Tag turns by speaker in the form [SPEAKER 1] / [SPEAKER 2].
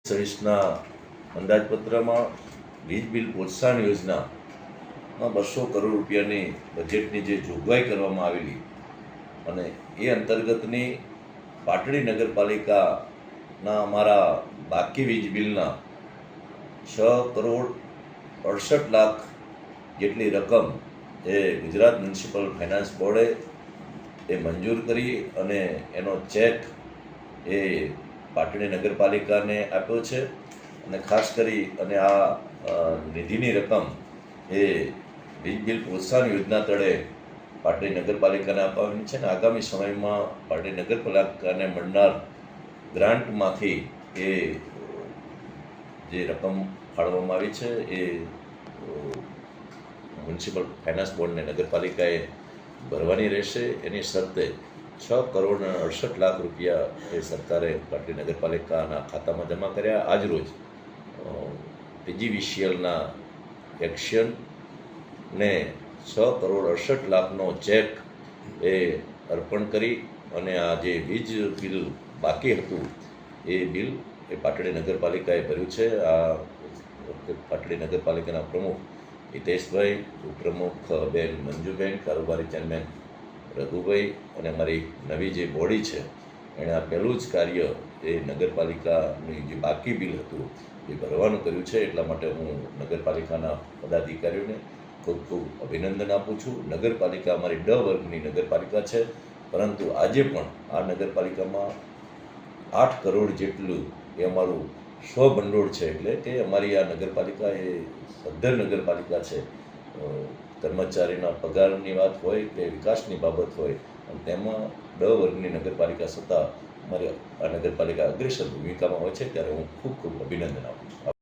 [SPEAKER 1] સર્વિસના અંદાજપત્રમાં વીજ બિલ પ્રોત્સાહન યોજનામાં 200 કરોડ રૂપિયાની બજેટની જે જોગવાઈ કરવામાં આવેલી અને એ અંતર્ગતની પાટડી નગરપાલિકાના અમારા બાકી વીજ બિલના 6 કરોડ 68 લાખ જેટલી રકમ એ ગુજરાત મ્યુનિસિપલ ફાઇનાન્સ બોર્ડે એ મંજૂર કરી અને એનો ચેક એ પાટડી નગરપાલિકાને આપ્યો છે અને ખાસ કરી અને આ નિધિની રકમ એ વીજ બિલ પ્રોત્સાહન યોજના તળે પાટડી નગરપાલિકાને આપવાની છે અને આગામી સમયમાં પાટડી નગરપાલિકાને મળનાર ગ્રાન્ટમાંથી એ જે રકમ ફાળવવામાં આવી છે એ મ્યુનિસિપલ ફાઇનાન્સ બોર્ડને નગરપાલિકાએ ભરવાની રહેશે. એની શરતે 6 કરોડ 68 લાખ રૂપિયા એ સરકારે પાટડી નગરપાલિકાના ખાતામાં જમા કર્યા. આજરોજ પીજીવીસીએલના એક્શનને 6 કરોડ 68 લાખનો ચેક એ અર્પણ કરી અને આ જે વીજ બિલ બાકી હતું એ બિલ એ પાટડી નગરપાલિકાએ ભર્યું છે. આ પાટડી નગરપાલિકાના પ્રમુખ હિતેશભાઈ, ઉપપ્રમુખ બેન મંજુબેન, કારોબારી ચેરમેન રઘુભાઈ અને અમારી નવી જે બોડી છે એણે આ પહેલું જ કાર્ય એ નગરપાલિકાની જે બાકી બિલ હતું એ ભરવાનું કર્યું છે. એટલા માટે હું નગરપાલિકાના પદાધિકારીઓને ખૂબ ખૂબ અભિનંદન આપું છું. નગરપાલિકા અમારી ડ વર્ગની નગરપાલિકા છે, પરંતુ આજે પણ આ નગરપાલિકામાં 8 કરોડ જેટલું એ અમારું સ્વભંડોળ છે. એટલે કે અમારી આ નગરપાલિકા એ સદ્ધર નગરપાલિકા છે. કર્મચારીના પગારની વાત હોય કે વિકાસની બાબત હોય અને તેમાં ડ વર્ગની નગરપાલિકા છતાં અમારી આ નગરપાલિકા અગ્રેસર ભૂમિકામાં હોય છે. ત્યારે હું ખૂબ ખૂબ અભિનંદન આપું છું.